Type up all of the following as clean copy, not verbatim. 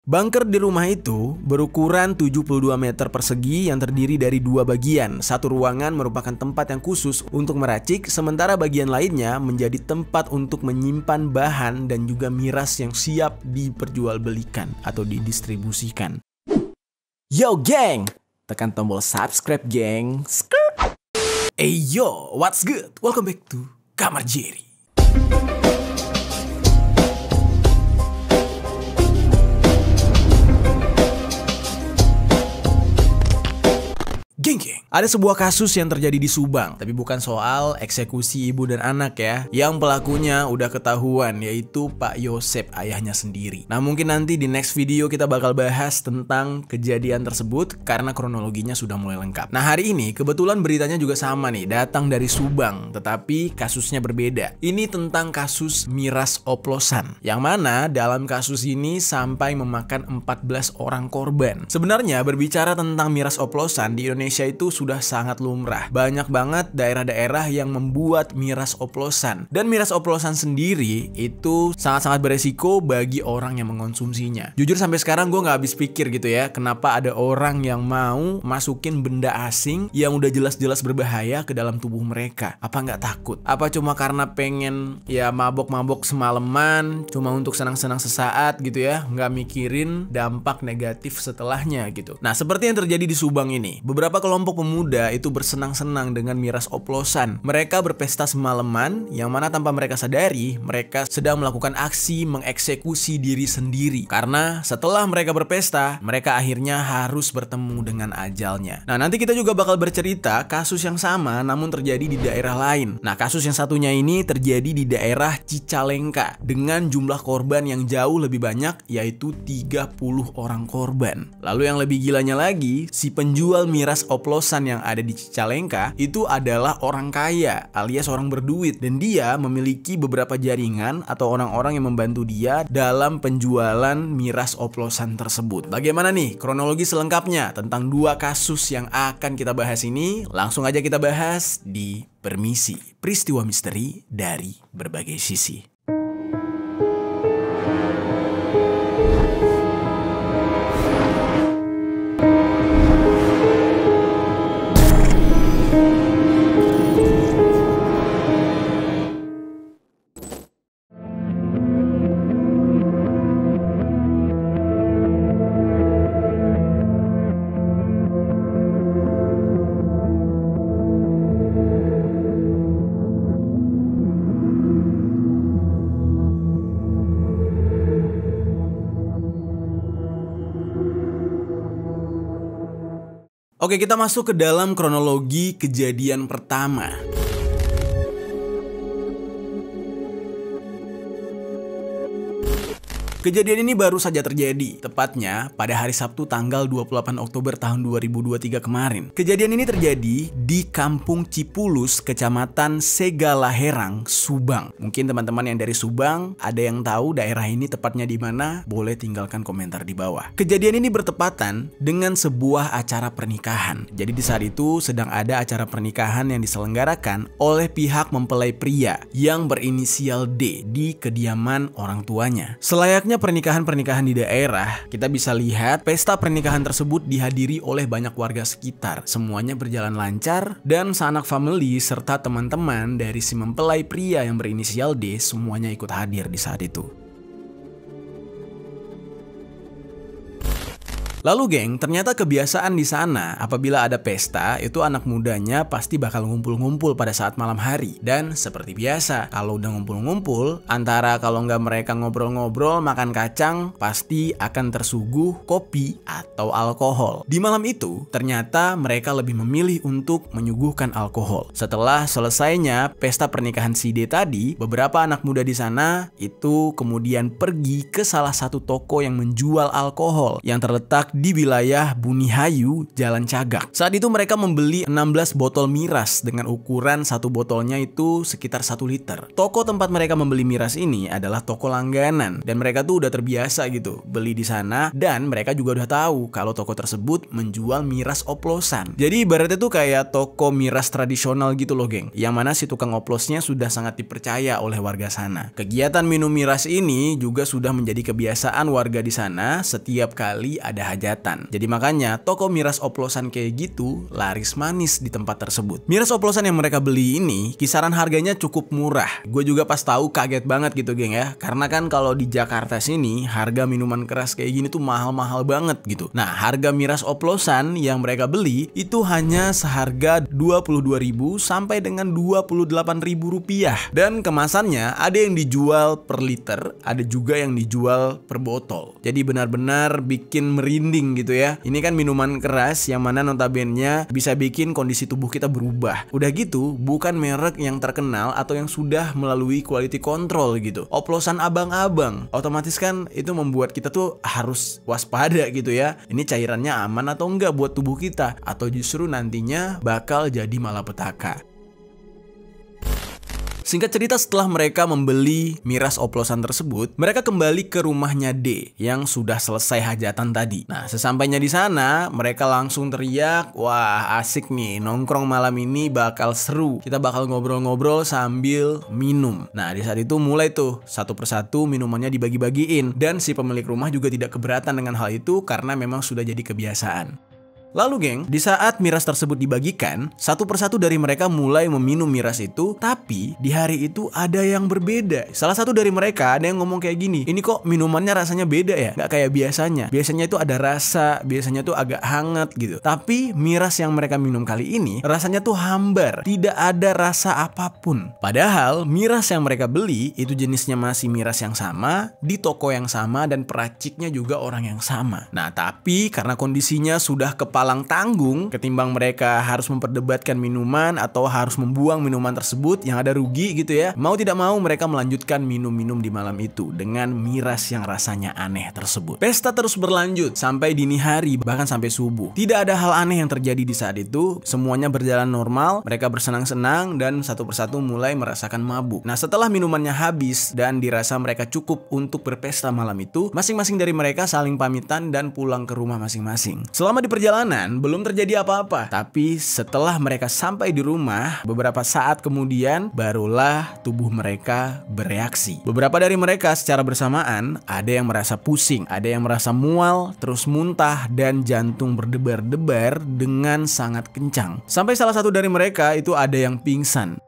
Bunker di rumah itu berukuran 72 meter persegi yang terdiri dari dua bagian. Satu ruangan merupakan tempat yang khusus untuk meracik, sementara bagian lainnya menjadi tempat untuk menyimpan bahan dan juga miras yang siap diperjualbelikan atau didistribusikan. Yo geng, tekan tombol subscribe geng. Hey yo, what's good? Welcome back to Kamar Jerry. Geng, ada sebuah kasus yang terjadi di Subang, tapi bukan soal eksekusi ibu dan anak ya. Yang pelakunya udah ketahuan, yaitu Pak Yosep, ayahnya sendiri. Nah, mungkin nanti di next video kita bakal bahas tentang kejadian tersebut karena kronologinya sudah mulai lengkap. Nah, hari ini kebetulan beritanya juga sama nih, datang dari Subang, tetapi kasusnya berbeda. Ini tentang kasus miras oplosan, yang mana dalam kasus ini sampai memakan 14 orang korban. Sebenarnya berbicara tentang miras oplosan di Indonesia itu sudah sangat lumrah. Banyak banget daerah-daerah yang membuat miras oplosan. Dan miras oplosan sendiri itu sangat-sangat beresiko bagi orang yang mengonsumsinya. Jujur sampai sekarang gue gak habis pikir gitu ya, kenapa ada orang yang mau masukin benda asing yang udah jelas-jelas berbahaya ke dalam tubuh mereka. Apa nggak takut? Apa cuma karena pengen ya mabok-mabok semalaman, cuma untuk senang-senang sesaat gitu ya, nggak mikirin dampak negatif setelahnya gitu. Nah, seperti yang terjadi di Subang ini, beberapa kelompok pemuda itu bersenang-senang dengan miras oplosan. Mereka berpesta semalaman, yang mana tanpa mereka sadari, mereka sedang melakukan aksi mengeksekusi diri sendiri. Karena setelah mereka berpesta, mereka akhirnya harus bertemu dengan ajalnya. Nah, nanti kita juga bakal bercerita kasus yang sama namun terjadi di daerah lain. Nah, kasus yang satunya ini terjadi di daerah Cicalengka dengan jumlah korban yang jauh lebih banyak, yaitu 30 orang korban. Lalu yang lebih gilanya lagi, si penjual miras oplosan yang ada di Cicalengka itu adalah orang kaya alias orang berduit, dan dia memiliki beberapa jaringan atau orang-orang yang membantu dia dalam penjualan miras oplosan tersebut. Bagaimana nih kronologi selengkapnya tentang dua kasus yang akan kita bahas ini? Langsung aja kita bahas di Permisi, peristiwa misteri dari berbagai sisi. Oke, kita masuk ke dalam kronologi kejadian pertama. Kejadian ini baru saja terjadi, tepatnya pada hari Sabtu tanggal 28 Oktober tahun 2023 kemarin. Kejadian ini terjadi di Kampung Cipulus, Kecamatan Segalaherang, Subang. Mungkin teman-teman yang dari Subang ada yang tahu daerah ini tepatnya di mana? Boleh tinggalkan komentar di bawah. Kejadian ini bertepatan dengan sebuah acara pernikahan. Jadi di saat itu sedang ada acara pernikahan yang diselenggarakan oleh pihak mempelai pria yang berinisial D di kediaman orang tuanya. Selayaknya pernikahan-pernikahan di daerah, kita bisa lihat pesta pernikahan tersebut dihadiri oleh banyak warga sekitar. Semuanya berjalan lancar dan sanak famili serta teman-teman dari si mempelai pria yang berinisial D semuanya ikut hadir di saat itu. Lalu geng, ternyata kebiasaan di sana apabila ada pesta itu anak mudanya pasti bakal ngumpul-ngumpul pada saat malam hari. Dan seperti biasa, kalau udah ngumpul-ngumpul, antara kalau nggak mereka ngobrol-ngobrol makan kacang, pasti akan tersuguh kopi atau alkohol. Di malam itu, ternyata mereka lebih memilih untuk menyuguhkan alkohol. Setelah selesainya pesta pernikahan si D tadi, beberapa anak muda di sana itu kemudian pergi ke salah satu toko yang menjual alkohol yang terletak di wilayah Bunihayu, Jalan Cagak. Saat itu mereka membeli 16 botol miras dengan ukuran satu botolnya itu sekitar 1 liter. Toko tempat mereka membeli miras ini adalah toko langganan dan mereka tuh udah terbiasa gitu beli di sana, dan mereka juga udah tahu kalau toko tersebut menjual miras oplosan. Jadi ibaratnya tuh kayak toko miras tradisional gitu loh, geng, yang mana si tukang oplosnya sudah sangat dipercaya oleh warga sana. Kegiatan minum miras ini juga sudah menjadi kebiasaan warga di sana setiap kali ada hajatan. Jadi makanya toko miras oplosan kayak gitu laris manis di tempat tersebut. Miras oplosan yang mereka beli ini kisaran harganya cukup murah. Gue juga pas tahu kaget banget gitu, geng ya. Karena kan kalau di Jakarta sini harga minuman keras kayak gini tuh mahal-mahal banget gitu. Nah, harga miras oplosan yang mereka beli itu hanya seharga 22.000 sampai dengan 28.000 rupiah. Dan kemasannya ada yang dijual per liter, ada juga yang dijual per botol. Jadi benar-benar bikin merinding gitu ya. Ini kan minuman keras yang mana notabene bisa bikin kondisi tubuh kita berubah. Udah gitu, bukan merek yang terkenal atau yang sudah melalui quality control gitu. Oplosan abang-abang. Otomatis kan itu membuat kita tuh harus waspada gitu ya. Ini cairannya aman atau enggak buat tubuh kita, atau justru nantinya bakal jadi malapetaka. Singkat cerita, setelah mereka membeli miras oplosan tersebut, mereka kembali ke rumahnya D yang sudah selesai hajatan tadi. Nah, sesampainya di sana, mereka langsung teriak, "Wah, asik nih, nongkrong malam ini bakal seru. Kita bakal ngobrol-ngobrol sambil minum." Nah, di saat itu mulai tuh satu persatu minumannya dibagi-bagiin, dan si pemilik rumah juga tidak keberatan dengan hal itu karena memang sudah jadi kebiasaan. Lalu geng, di saat miras tersebut dibagikan, satu persatu dari mereka mulai meminum miras itu, tapi di hari itu ada yang berbeda. Salah satu dari mereka ada yang ngomong kayak gini, "Ini kok minumannya rasanya beda ya? Nggak kayak biasanya. Biasanya itu ada rasa, biasanya tuh agak hangat gitu. Tapi miras yang mereka minum kali ini rasanya tuh hambar, tidak ada rasa apapun." Padahal miras yang mereka beli itu jenisnya masih miras yang sama, di toko yang sama, dan peraciknya juga orang yang sama. Nah, tapi karena kondisinya sudah kepala tanggung, ketimbang mereka harus memperdebatkan minuman atau harus membuang minuman tersebut yang ada rugi gitu ya, mau tidak mau mereka melanjutkan minum-minum di malam itu dengan miras yang rasanya aneh tersebut. Pesta terus berlanjut sampai dini hari, bahkan sampai subuh. Tidak ada hal aneh yang terjadi di saat itu, semuanya berjalan normal, mereka bersenang-senang dan satu persatu mulai merasakan mabuk. Nah, setelah minumannya habis dan dirasa mereka cukup untuk berpesta malam itu, masing-masing dari mereka saling pamitan dan pulang ke rumah masing-masing. Selama di perjalanan belum terjadi apa-apa, tapi setelah mereka sampai di rumah, beberapa saat kemudian barulah tubuh mereka bereaksi. Beberapa dari mereka secara bersamaan, ada yang merasa pusing, ada yang merasa mual, terus muntah, dan jantung berdebar-debar dengan sangat kencang. Sampai salah satu dari mereka itu ada yang pingsan.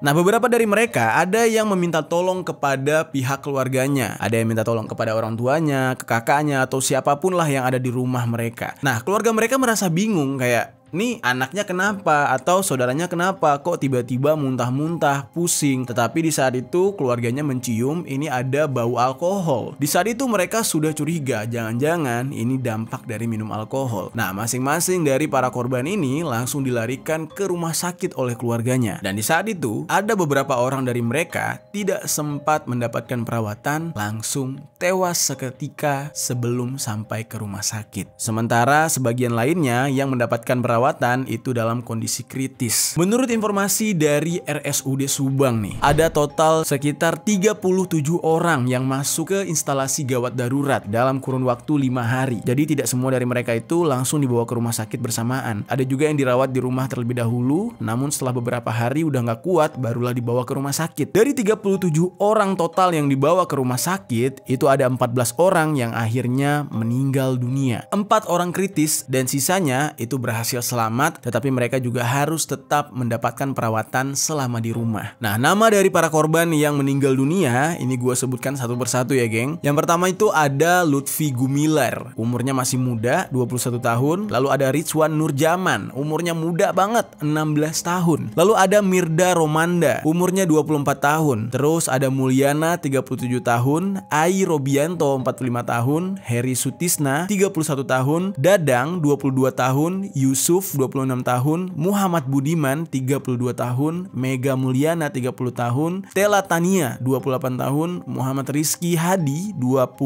Nah, beberapa dari mereka ada yang meminta tolong kepada pihak keluarganya. Ada yang minta tolong kepada orang tuanya, ke kakaknya, atau siapapun lah yang ada di rumah mereka. Nah, keluarga mereka merasa bingung kayak, nih anaknya kenapa atau saudaranya kenapa kok tiba-tiba muntah-muntah, pusing. Tetapi di saat itu keluarganya mencium ini ada bau alkohol. Di saat itu mereka sudah curiga, jangan-jangan ini dampak dari minum alkohol. Nah, masing-masing dari para korban ini langsung dilarikan ke rumah sakit oleh keluarganya. Dan di saat itu ada beberapa orang dari mereka tidak sempat mendapatkan perawatan, langsung tewas seketika sebelum sampai ke rumah sakit. Sementara sebagian lainnya yang mendapatkan perawatan itu dalam kondisi kritis. Menurut informasi dari RSUD Subang nih, ada total sekitar 37 orang yang masuk ke instalasi gawat darurat dalam kurun waktu 5 hari. Jadi tidak semua dari mereka itu langsung dibawa ke rumah sakit bersamaan. Ada juga yang dirawat di rumah terlebih dahulu, namun setelah beberapa hari udah nggak kuat, barulah dibawa ke rumah sakit. Dari 37 orang total yang dibawa ke rumah sakit, itu ada 14 orang yang akhirnya meninggal dunia. 4 orang kritis dan sisanya itu berhasil selamat, tetapi mereka juga harus tetap mendapatkan perawatan selama di rumah. Nah, nama dari para korban yang meninggal dunia ini gue sebutkan satu persatu ya, geng. Yang pertama itu ada Lutfi Gumilar, umurnya masih muda, 21 tahun. Lalu ada Rizwan Nurjaman, umurnya muda banget, 16 tahun. Lalu ada Mirda Romanda, umurnya 24 tahun. Terus ada Mulyana, 37 tahun, Ai Robianto, 45 tahun, Heri Sutisna, 31 tahun, Dadang, 22 tahun, Yusuf Yusuf 26 tahun, Muhammad Budiman 32 tahun, Mega Mulyana 30 tahun, Tela Tania 28 tahun, Muhammad Rizky Hadi 20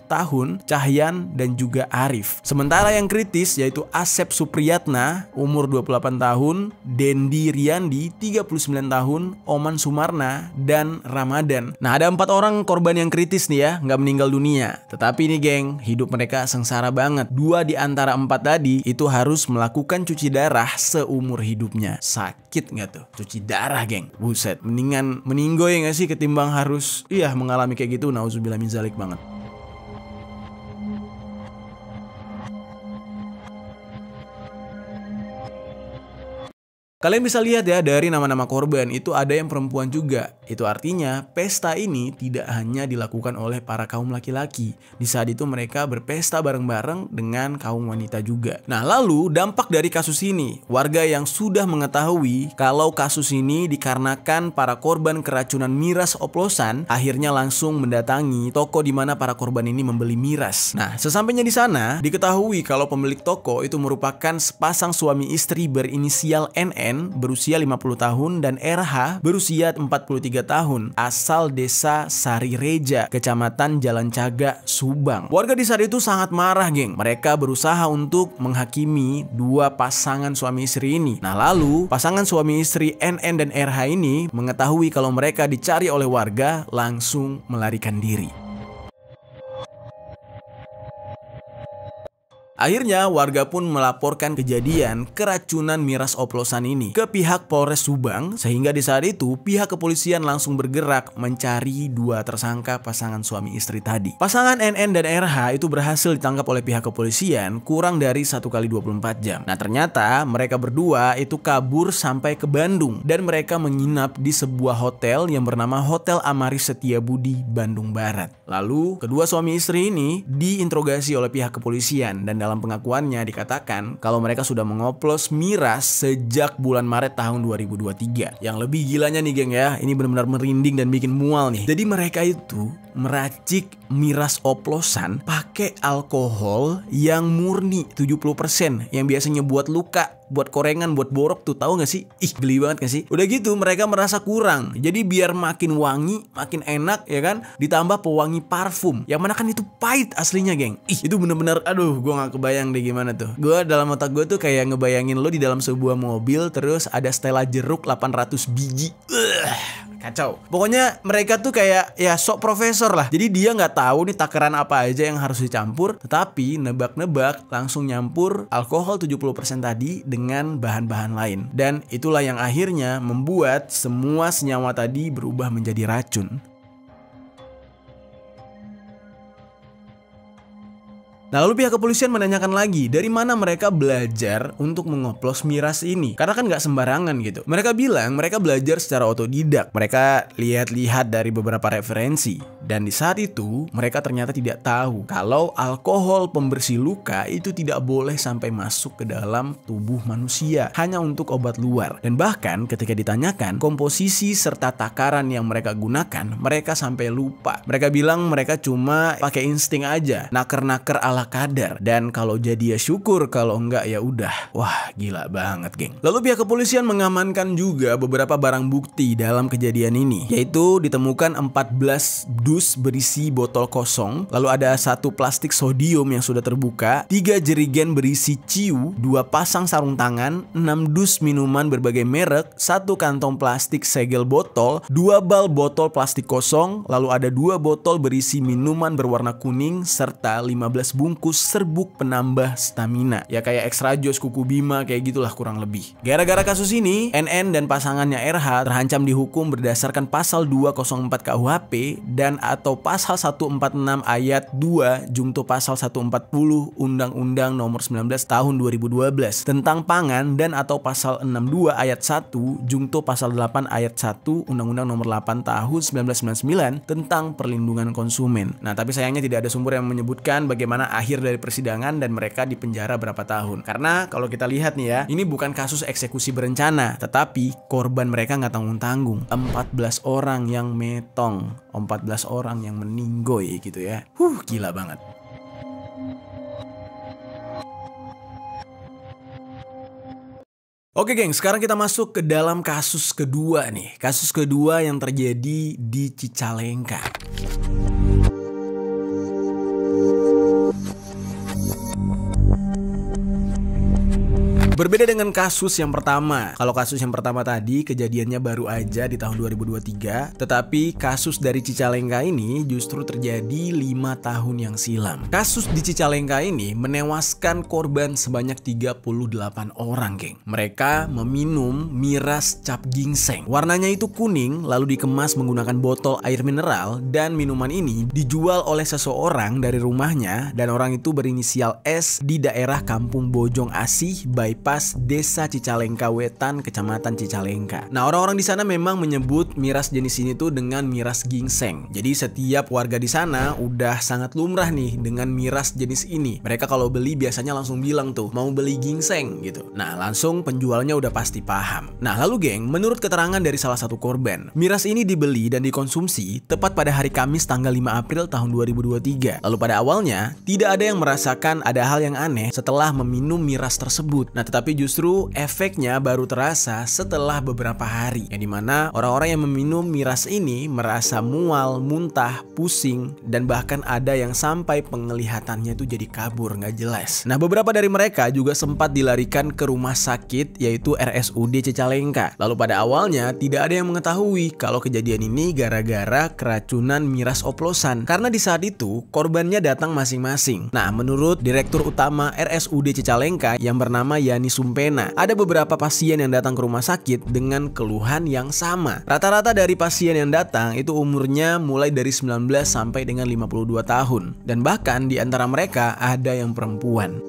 tahun, Cahyan dan juga Arif. Sementara yang kritis yaitu Asep Supriyatna umur 28 tahun, Dendi Riyandi 39 tahun, Oman Sumarna dan Ramadan. Nah, ada 4 orang korban yang kritis nih ya, nggak meninggal dunia. Tetapi nih geng, hidup mereka sengsara banget. 2 di antara 4 tadi itu harus melakukan cuci darah seumur hidupnya. Sakit nggak tuh? Cuci darah geng. Buset, mendingan meninggoy nggak sih ketimbang harus mengalami kayak gitu. Nauzubillah min zalik banget. Kalian bisa lihat ya dari nama-nama korban itu ada yang perempuan juga. Itu artinya pesta ini tidak hanya dilakukan oleh para kaum laki-laki. Di saat itu mereka berpesta bareng-bareng dengan kaum wanita juga. Nah, lalu dampak dari kasus ini, warga yang sudah mengetahui kalau kasus ini dikarenakan para korban keracunan miras oplosan akhirnya langsung mendatangi toko di mana para korban ini membeli miras. Nah, sesampainya di sana diketahui kalau pemilik toko itu merupakan sepasang suami istri berinisial NN berusia 50 tahun dan RH berusia 43 tahun asal desa Sarireja, kecamatan Jalan Caga, Subang. Warga di saat itu sangat marah geng. Mereka berusaha untuk menghakimi 2 pasangan suami istri ini. Nah, lalu pasangan suami istri NN dan RH ini mengetahui kalau mereka dicari oleh warga langsung melarikan diri. Akhirnya warga pun melaporkan kejadian keracunan miras oplosan ini ke pihak Polres Subang, sehingga di saat itu pihak kepolisian langsung bergerak mencari 2 tersangka pasangan suami istri tadi. Pasangan NN dan RH itu berhasil ditangkap oleh pihak kepolisian kurang dari 1 kali 24 jam. Nah, ternyata mereka berdua itu kabur sampai ke Bandung dan mereka menginap di sebuah hotel yang bernama Hotel Amaris Setiabudi, Bandung Barat. Lalu kedua suami istri ini diinterogasi oleh pihak kepolisian dan dalam pengakuannya dikatakan kalau mereka sudah mengoplos miras sejak bulan Maret tahun 2023. Yang lebih gilanya nih geng ya, ini benar-benar merinding dan bikin mual nih. Jadi mereka itu meracik miras oplosan pakai alkohol yang murni 70% yang biasanya buat luka, buat korengan, buat borok tuh, tahu gak sih? Ih, geli banget gak sih? Udah gitu mereka merasa kurang. Jadi biar makin wangi, makin enak ya kan, ditambah pewangi parfum. Yang mana kan itu pahit aslinya geng. Ih, itu bener-bener aduh, gue gak kebayang deh gimana tuh. Gue dalam otak gue tuh kayak ngebayangin lo di dalam sebuah mobil terus ada Stella jeruk 800 biji. Kacau. Pokoknya mereka tuh kayak ya sok profesor lah. Jadi dia nggak tahu nih takaran apa aja yang harus dicampur, tetapi nebak-nebak langsung nyampur alkohol 70% tadi dengan bahan-bahan lain. Dan itulah yang akhirnya membuat semua senyawa tadi berubah menjadi racun. Nah, lalu pihak kepolisian menanyakan lagi dari mana mereka belajar untuk mengoplos miras ini. Karena kan nggak sembarangan gitu. Mereka bilang mereka belajar secara otodidak. Mereka lihat-lihat dari beberapa referensi. Dan di saat itu mereka ternyata tidak tahu kalau alkohol pembersih luka itu tidak boleh sampai masuk ke dalam tubuh manusia. Hanya untuk obat luar. Dan bahkan ketika ditanyakan komposisi serta takaran yang mereka gunakan, mereka sampai lupa. Mereka bilang mereka cuma pakai insting aja. Naker-naker ala kadar, dan kalau jadi ya syukur, kalau enggak ya udah. Wah, gila banget geng. Lalu pihak kepolisian mengamankan juga beberapa barang bukti dalam kejadian ini, yaitu ditemukan 14 dus berisi botol kosong, lalu ada 1 plastik sodium yang sudah terbuka, 3 jerigen berisi ciu, 2 pasang sarung tangan, 6 dus minuman berbagai merek, 1 kantong plastik segel botol, 2 bal botol plastik kosong, lalu ada 2 botol berisi minuman berwarna kuning serta 15 bungkus serbuk penambah stamina. Ya kayak Extra Joss, Kuku Bima, kayak gitulah kurang lebih. Gara-gara kasus ini, NN dan pasangannya RH terancam dihukum berdasarkan pasal 204 KUHP dan atau pasal 146 ayat 2 jungto pasal 140 Undang-Undang Nomor 19 Tahun 2012 tentang pangan dan atau pasal 62 ayat 1 jungto pasal 8 ayat 1 Undang-Undang Nomor 8 Tahun 1999 tentang perlindungan konsumen. Nah, tapi sayangnya tidak ada sumber yang menyebutkan bagaimana akhir dari persidangan dan mereka dipenjara berapa tahun. Karena kalau kita lihat nih ya, ini bukan kasus eksekusi berencana, tetapi korban mereka nggak tanggung-tanggung. 14 orang yang metong, 14 orang yang meninggoy gitu ya. Gila banget. Oke geng, sekarang kita masuk ke dalam kasus kedua nih. Kasus kedua yang terjadi di Cicalengka. Berbeda dengan kasus yang pertama. Kalau kasus yang pertama tadi kejadiannya baru aja di tahun 2023, tetapi kasus dari Cicalengka ini justru terjadi 5 tahun yang silam. Kasus di Cicalengka ini menewaskan korban sebanyak 38 orang, geng. Mereka meminum miras cap ginseng. Warnanya itu kuning, lalu dikemas menggunakan botol air mineral, dan minuman ini dijual oleh seseorang dari rumahnya, dan orang itu berinisial S di daerah Kampung Bojong Asih, Bypass Desa Cicalengka Wetan, Kecamatan Cicalengka. Nah, orang-orang di sana memang menyebut miras jenis ini tuh dengan miras ginseng. Jadi setiap warga di sana udah sangat lumrah nih dengan miras jenis ini. Mereka kalau beli biasanya langsung bilang tuh mau beli ginseng gitu. Nah, langsung penjualnya udah pasti paham. Nah, lalu geng, menurut keterangan dari salah satu korban, miras ini dibeli dan dikonsumsi tepat pada hari Kamis tanggal 5 April tahun 2023. Lalu pada awalnya tidak ada yang merasakan ada hal yang aneh setelah meminum miras tersebut. Nah, tapi justru efeknya baru terasa setelah beberapa hari, yang dimana orang-orang yang meminum miras ini merasa mual, muntah, pusing, dan bahkan ada yang sampai penglihatannya itu jadi kabur nggak jelas. Nah, beberapa dari mereka juga sempat dilarikan ke rumah sakit yaitu RSUD Cicalengka. Lalu pada awalnya tidak ada yang mengetahui kalau kejadian ini gara-gara keracunan miras oplosan, karena di saat itu korbannya datang masing-masing. Nah, menurut Direktur Utama RSUD Cicalengka yang bernama Yani Sumpena, ada beberapa pasien yang datang ke rumah sakit dengan keluhan yang sama. Rata-rata dari pasien yang datang itu umurnya mulai dari 19 sampai dengan 52 tahun. Dan bahkan di antara mereka ada yang perempuan.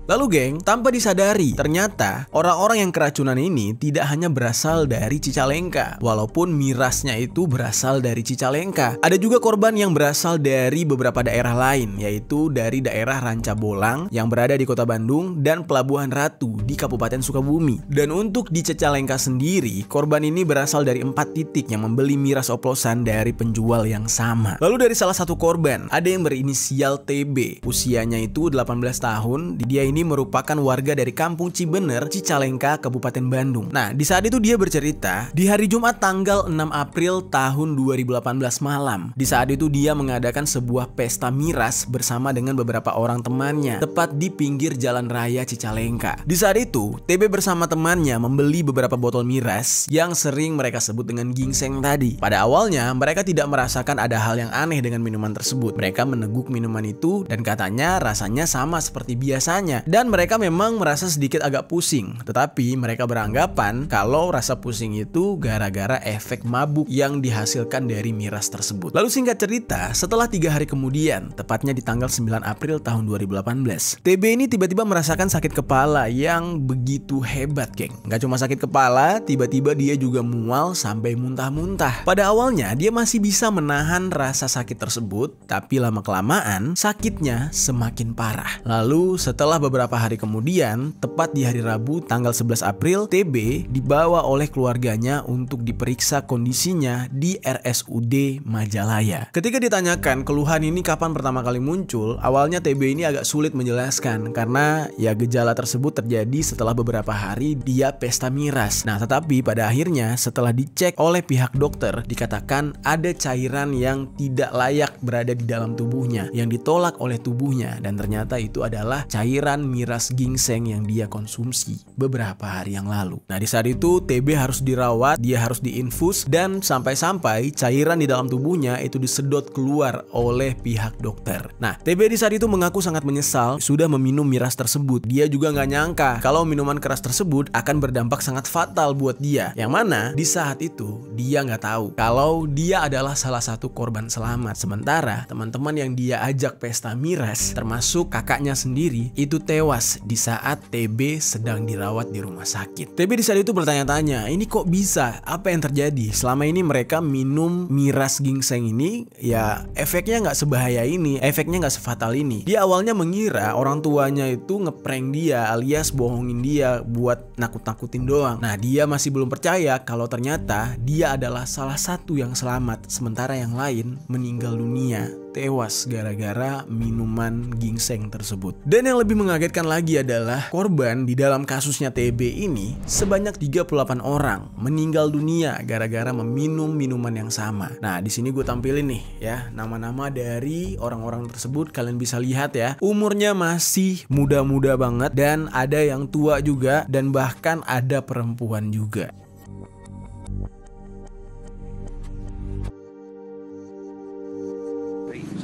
Lalu geng, tanpa disadari, ternyata orang-orang yang keracunan ini tidak hanya berasal dari Cicalengka. Walaupun mirasnya itu berasal dari Cicalengka, ada juga korban yang berasal dari beberapa daerah lain, yaitu dari daerah Ranca Bolang yang berada di Kota Bandung dan Pelabuhan Ratu di Kabupaten Sukabumi. Dan untuk di Cicalengka sendiri, korban ini berasal dari 4 titik yang membeli miras oplosan dari penjual yang sama. Lalu dari salah satu korban, ada yang berinisial TB. Usianya itu 18 tahun, dia ini merupakan warga dari Kampung Cibener, Cicalengka, Kabupaten Bandung. Nah, di saat itu dia bercerita, di hari Jumat tanggal 6 April tahun 2018 malam. Di saat itu dia mengadakan sebuah pesta miras bersama dengan beberapa orang temannya, tepat di pinggir jalan raya Cicalengka. Di saat itu, TB bersama temannya membeli beberapa botol miras yang sering mereka sebut dengan ginseng tadi. Pada awalnya, mereka tidak merasakan ada hal yang aneh dengan minuman tersebut. Mereka meneguk minuman itu dan katanya rasanya sama seperti biasanya. Dan mereka memang merasa sedikit agak pusing, tetapi mereka beranggapan kalau rasa pusing itu gara-gara efek mabuk yang dihasilkan dari miras tersebut. Lalu singkat cerita, setelah 3 hari kemudian, tepatnya di tanggal 9 April tahun 2018, TB ini tiba-tiba merasakan sakit kepala yang begitu hebat, geng. Nggak cuma sakit kepala, tiba-tiba dia juga mual sampai muntah-muntah. Pada awalnya dia masih bisa menahan rasa sakit tersebut, tapi lama-kelamaan sakitnya semakin parah. Lalu setelah beberapa hari kemudian, tepat di hari Rabu tanggal 11 April, TB dibawa oleh keluarganya untuk diperiksa kondisinya di RSUD Majalaya. Ketika ditanyakan keluhan ini kapan pertama kali muncul, awalnya TB ini agak sulit menjelaskan karena ya gejala tersebut terjadi setelah beberapa hari dia pesta miras. Nah, tetapi pada akhirnya setelah dicek oleh pihak dokter, dikatakan ada cairan yang tidak layak berada di dalam tubuhnya, yang ditolak oleh tubuhnya, dan ternyata itu adalah cairan miras ginseng yang dia konsumsi beberapa hari yang lalu. Nah, di saat itu TB harus dirawat, dia harus diinfus, dan sampai-sampai cairan di dalam tubuhnya itu disedot keluar oleh pihak dokter. Nah, TB di saat itu mengaku sangat menyesal sudah meminum miras tersebut. Dia juga nggak nyangka kalau minuman keras tersebut akan berdampak sangat fatal buat dia. Yang mana di saat itu dia nggak tahu kalau dia adalah salah satu korban selamat. Sementara teman-teman yang dia ajak pesta miras, termasuk kakaknya sendiri, itu tewas di saat TB sedang dirawat di rumah sakit. TB di saat itu bertanya-tanya, ini kok bisa? Apa yang terjadi? Selama ini mereka minum miras ginseng ini, ya efeknya nggak sebahaya ini, efeknya nggak sefatal ini. Dia awalnya mengira orang tuanya itu ngeprank dia alias bohongin dia buat nakut-nakutin doang. Nah, dia masih belum percaya kalau ternyata dia adalah salah satu yang selamat, sementara yang lain meninggal dunia tewas gara-gara minuman ginseng tersebut. Dan yang lebih mengagetkan lagi adalah korban di dalam kasusnya TB ini sebanyak 38 orang meninggal dunia gara-gara meminum minuman yang sama. Nah, di sini gue tampilin nih ya nama-nama dari orang-orang tersebut. Kalian bisa lihat ya, umurnya masih muda-muda banget dan ada yang tua juga dan bahkan ada perempuan juga.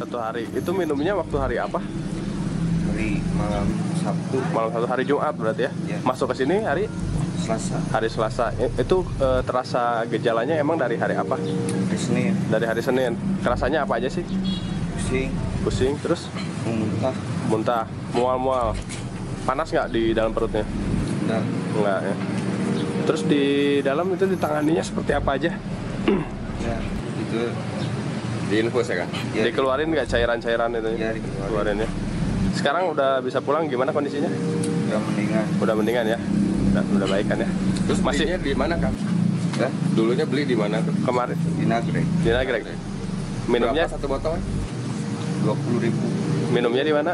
Satu hari itu minumnya waktu hari apa? Hari malam Sabtu. Malam Sabtu, hari Jumat berarti ya? Ya. Masuk ke sini hari Selasa. Hari Selasa. Itu terasa gejalanya emang dari hari apa? Hari Senin. Dari hari Senin. Kerasanya apa aja sih? Pusing. Pusing, terus Muntah. muntah, mual-mual. Panas nggak di dalam perutnya? Dan Enggak ya. Terus di dalam itu ditanganinya seperti apa aja? ya itu Diinfus ya kan? Ya. Dikeluarin nggak cairan-cairan itu? Ya, dikeluarin. Keluarin ya. Sekarang udah bisa pulang, gimana kondisinya? udah mendingan. Udah mendingan ya? Udah baik kan ya? Terus masih belinya di mana, Kang? Ya, Dulunya beli di mana tuh? kemarin di Nagrek. di Nagrek. Minumnya Berapa satu botol? 20.000 minumnya di mana?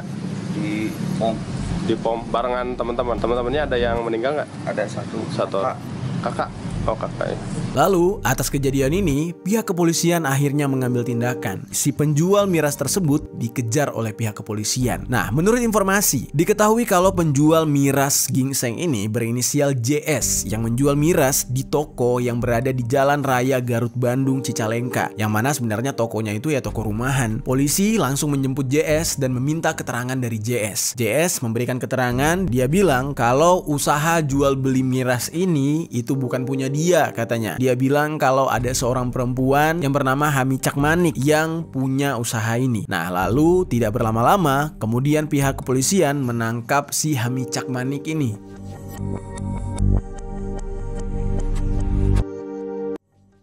di pom. Di pom barengan teman-teman. Teman-temannya ada yang meninggal nggak? Ada satu Kakak. kakak. Oh, kakak ya. Lalu, atas kejadian ini, pihak kepolisian akhirnya mengambil tindakan. Si penjual miras tersebut dikejar oleh pihak kepolisian. Nah, menurut informasi, diketahui kalau penjual miras ginseng ini berinisial JS yang menjual miras di toko yang berada di Jalan Raya Garut Bandung Cicalengka. Yang mana sebenarnya tokonya itu ya toko rumahan. Polisi langsung menjemput JS dan meminta keterangan dari JS. JS memberikan keterangan, dia bilang kalau usaha jual beli miras ini itu bukan punya dia katanya. Dia bilang kalau ada seorang perempuan yang bernama Hami Cakmanik yang punya usaha ini. Nah, lalu tidak berlama-lama kemudian pihak kepolisian menangkap si Hami Cakmanik ini.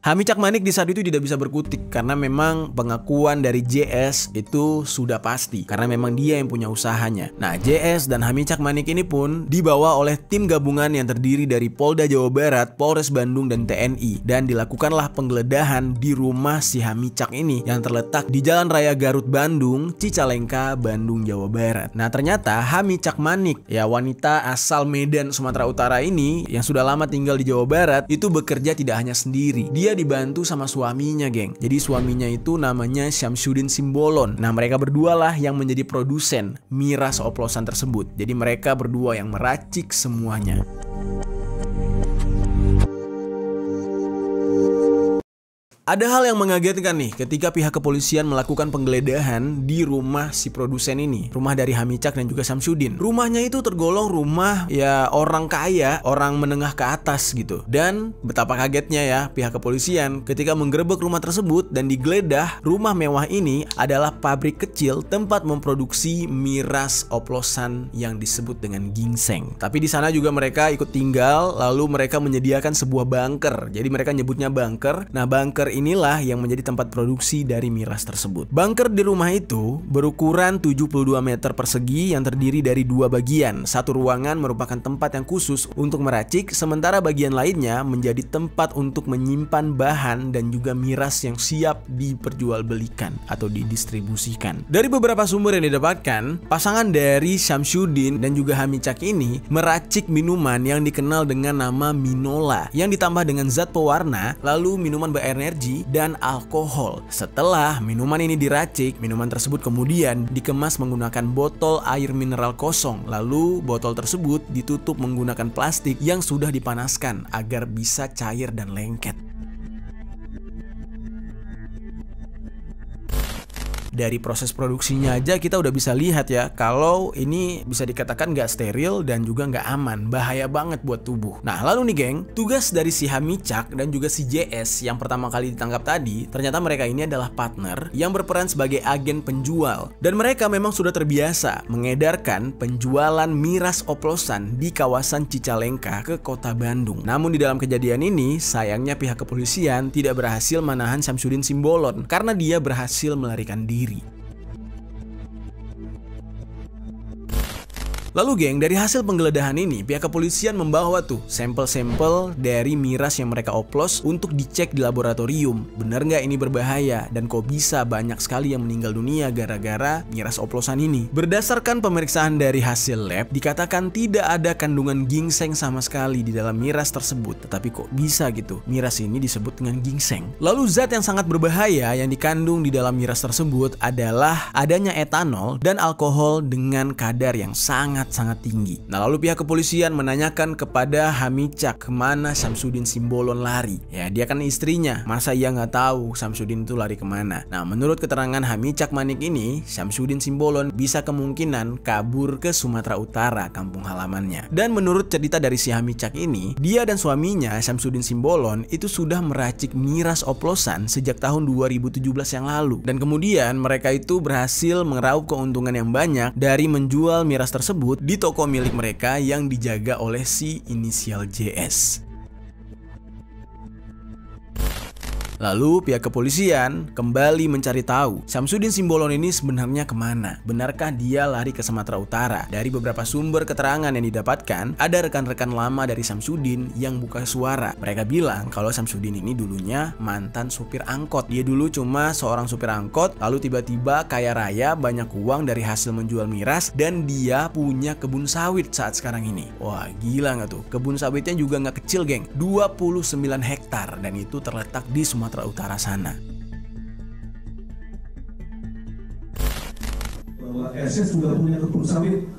Hami Cakmanik di saat itu tidak bisa berkutik karena memang pengakuan dari JS itu sudah pasti karena memang dia yang punya usahanya. Nah, JS dan Hami Cakmanik ini pun dibawa oleh tim gabungan yang terdiri dari Polda Jawa Barat, Polres Bandung dan TNI dan dilakukanlah penggeledahan di rumah si Hami Cak ini yang terletak di Jalan Raya Garut Bandung, Cicalengka, Bandung, Jawa Barat. Nah, ternyata Hami Cakmanik, ya wanita asal Medan, Sumatera Utara ini yang sudah lama tinggal di Jawa Barat itu bekerja tidak hanya sendiri. Dia dibantu sama suaminya, geng. Jadi suaminya itu namanya Syamsuddin Simbolon. Nah, mereka berdua lah yang menjadi produsen miras oplosan tersebut. Jadi mereka berdua yang meracik semuanya. Ada hal yang mengagetkan nih ketika pihak kepolisian melakukan penggeledahan di rumah si produsen ini. Rumah dari Hami Cak dan juga Syamsuddin. Rumahnya itu tergolong rumah ya orang kaya, orang menengah ke atas gitu. Dan betapa kagetnya ya pihak kepolisian ketika menggerebek rumah tersebut dan digeledah. Rumah mewah ini adalah pabrik kecil tempat memproduksi miras oplosan yang disebut dengan ginseng. Tapi di sana juga mereka ikut tinggal, lalu mereka menyediakan sebuah bunker. Jadi mereka nyebutnya bunker. Nah, bunker inilah yang menjadi tempat produksi dari miras tersebut. Bunker di rumah itu berukuran 72 meter persegi yang terdiri dari dua bagian. Satu ruangan merupakan tempat yang khusus untuk meracik, sementara bagian lainnya menjadi tempat untuk menyimpan bahan dan juga miras yang siap diperjualbelikan atau didistribusikan. Dari beberapa sumber yang didapatkan, pasangan dari Syamsuddin dan juga Hami Cak ini meracik minuman yang dikenal dengan nama Minola yang ditambah dengan zat pewarna, lalu minuman berenergi dan alkohol. Setelah minuman ini diracik, minuman tersebut kemudian dikemas menggunakan botol air mineral kosong. Lalu botol tersebut ditutup menggunakan plastik yang sudah dipanaskan agar bisa cair dan lengket. Dari proses produksinya aja kita udah bisa lihat ya kalau ini bisa dikatakan nggak steril dan juga nggak aman, bahaya banget buat tubuh. Nah, lalu nih geng, tugas dari si Hami Cak dan juga si JS yang pertama kali ditangkap tadi, ternyata mereka ini adalah partner yang berperan sebagai agen penjual dan mereka memang sudah terbiasa mengedarkan penjualan miras oplosan di kawasan Cicalengka ke kota Bandung. Namun di dalam kejadian ini sayangnya pihak kepolisian tidak berhasil menahan Syamsuddin Simbolon karena dia berhasil melarikan diri. Lalu geng, dari hasil penggeledahan ini pihak kepolisian membawa tuh sampel-sampel dari miras yang mereka oplos untuk dicek di laboratorium. Bener nggak ini berbahaya dan kok bisa banyak sekali yang meninggal dunia gara-gara miras oplosan ini. Berdasarkan pemeriksaan dari hasil lab, dikatakan tidak ada kandungan ginseng sama sekali di dalam miras tersebut. Tetapi kok bisa gitu miras ini disebut dengan ginseng. Lalu zat yang sangat berbahaya yang dikandung di dalam miras tersebut adalah adanya etanol dan alkohol dengan kadar yang sangat-sangat tinggi. Nah, lalu pihak kepolisian menanyakan kepada Hamicak kemana Syamsuddin Simbolon lari. Ya, dia kan istrinya, masa ia nggak tahu Syamsuddin itu lari kemana. Nah, menurut keterangan Hamicak Manik ini, Syamsuddin Simbolon bisa kemungkinan kabur ke Sumatera Utara, kampung halamannya. Dan menurut cerita dari si Hamicak ini, dia dan suaminya Syamsuddin Simbolon itu sudah meracik miras oplosan sejak tahun 2017 yang lalu. Dan kemudian mereka itu berhasil meraup keuntungan yang banyak dari menjual miras tersebut di toko milik mereka yang dijaga oleh si inisial JS. Lalu pihak kepolisian kembali mencari tahu Syamsuddin Simbolon ini sebenarnya kemana. Benarkah dia lari ke Sumatera Utara? Dari beberapa sumber keterangan yang didapatkan, ada rekan-rekan lama dari Syamsuddin yang buka suara. Mereka bilang kalau Syamsuddin ini dulunya mantan supir angkot. Dia dulu cuma seorang supir angkot, lalu tiba-tiba kaya raya, banyak uang dari hasil menjual miras, dan dia punya kebun sawit saat sekarang ini. Wah, gila nggak tuh? Kebun sawitnya juga nggak kecil geng, 29 hektar, dan itu terletak di Sumatera Utara sana. Bahwa SS juga punya kebun sawit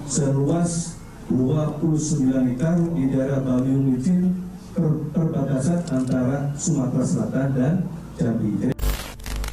seluas 29 hektar di daerah Baliung Licin, perbatasan antara Sumatera Selatan dan Jambi.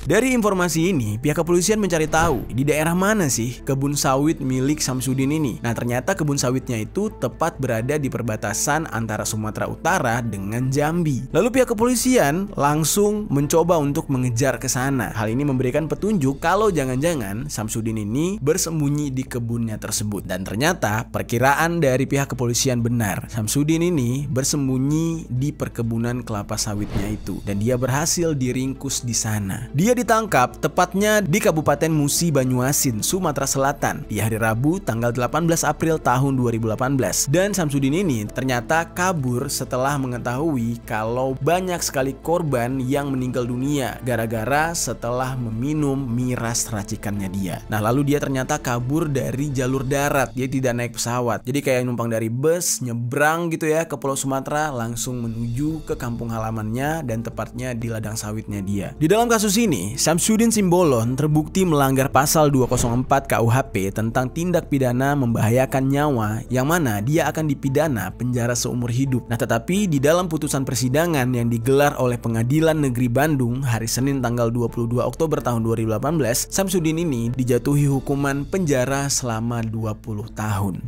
Dari informasi ini, pihak kepolisian mencari tahu di daerah mana sih kebun sawit milik Syamsuddin ini. Nah, ternyata kebun sawitnya itu tepat berada di perbatasan antara Sumatera Utara dengan Jambi. Lalu pihak kepolisian langsung mencoba untuk mengejar ke sana. Hal ini memberikan petunjuk kalau jangan-jangan Syamsuddin ini bersembunyi di kebunnya tersebut. Dan ternyata perkiraan dari pihak kepolisian benar. Syamsuddin ini bersembunyi di perkebunan kelapa sawitnya itu, dan dia berhasil diringkus di sana. Dia ditangkap tepatnya di Kabupaten Musi Banyuasin, Sumatera Selatan di hari Rabu tanggal 18 April tahun 2018. Dan Syamsuddin ini ternyata kabur setelah mengetahui kalau banyak sekali korban yang meninggal dunia gara-gara setelah meminum miras racikannya dia. Nah, lalu dia ternyata kabur dari jalur darat. Dia tidak naik pesawat. Jadi kayak numpang dari bus, nyebrang gitu ya ke Pulau Sumatera, langsung menuju ke kampung halamannya dan tepatnya di ladang sawitnya dia. Di dalam kasus ini, Syamsuddin Simbolon terbukti melanggar pasal 204 KUHP tentang tindak pidana membahayakan nyawa, yang mana dia akan dipidana penjara seumur hidup. Nah, tetapi di dalam putusan persidangan yang digelar oleh Pengadilan Negeri Bandung hari Senin tanggal 22 Oktober tahun 2018, Syamsuddin ini dijatuhi hukuman penjara selama 20 tahun.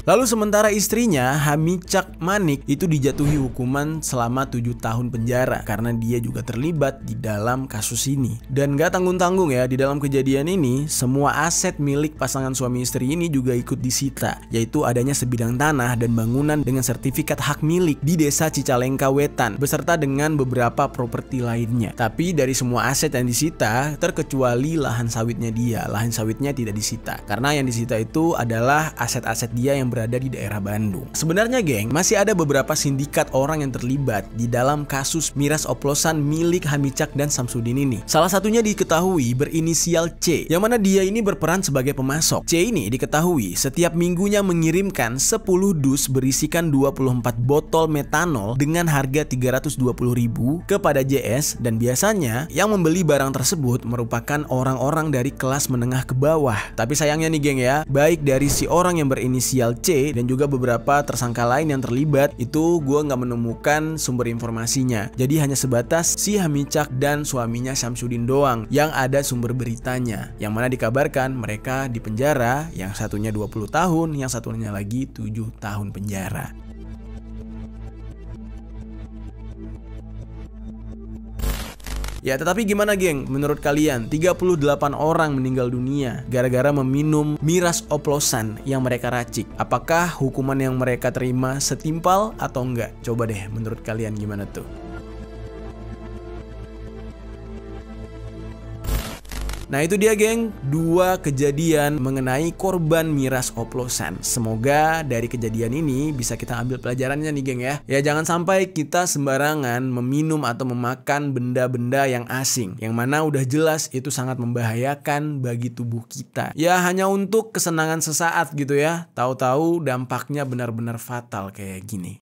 Lalu sementara istrinya, Hamicak Manik, itu dijatuhi hukuman selama 7 tahun penjara karena dia juga terlibat di dalam kasus ini. Dan gak tanggung-tanggung ya, di dalam kejadian ini semua aset milik pasangan suami istri ini juga ikut disita, yaitu adanya sebidang tanah dan bangunan dengan sertifikat hak milik di Desa Cicalengka Wetan beserta dengan beberapa properti lainnya. Tapi dari semua aset yang disita terkecuali lahan sawitnya dia. Lahan sawitnya tidak disita karena yang disita itu adalah aset-aset dia yang berada di daerah Bandung. Sebenarnya geng, masih ada beberapa sindikat orang yang terlibat di dalam kasus miras oplosan milik Hamicak dan Syamsuddin ini. Salah satunya diketahui berinisial C, yang mana dia ini berperan sebagai pemasok. C ini diketahui setiap minggunya mengirimkan 10 dus berisikan 24 botol metanol dengan harga 320.000 kepada JS, dan biasanya yang membeli barang tersebut merupakan orang-orang dari kelas menengah ke bawah. Tapi sayangnya nih geng ya, baik dari si orang yang berinisial C dan juga beberapa tersangka lain yang terlibat itu gue nggak menemukan sumber informasinya. Jadi hanya sebatas si Hamicak dan suaminya Syamsuddin doang yang ada sumber beritanya, yang mana dikabarkan mereka di penjara, yang satunya 20 tahun, yang satunya lagi 7 tahun penjara. Ya, tetapi gimana geng? Menurut kalian 38 orang meninggal dunia gara-gara meminum miras oplosan yang mereka racik. Apakah hukuman yang mereka terima setimpal atau enggak? Coba deh menurut kalian gimana tuh? Nah itu dia geng, 2 kejadian mengenai korban miras oplosan. Semoga dari kejadian ini bisa kita ambil pelajarannya nih geng ya. Ya jangan sampai kita sembarangan meminum atau memakan benda-benda yang asing, yang mana udah jelas itu sangat membahayakan bagi tubuh kita. Ya hanya untuk kesenangan sesaat gitu ya, tahu-tahu dampaknya benar-benar fatal kayak gini.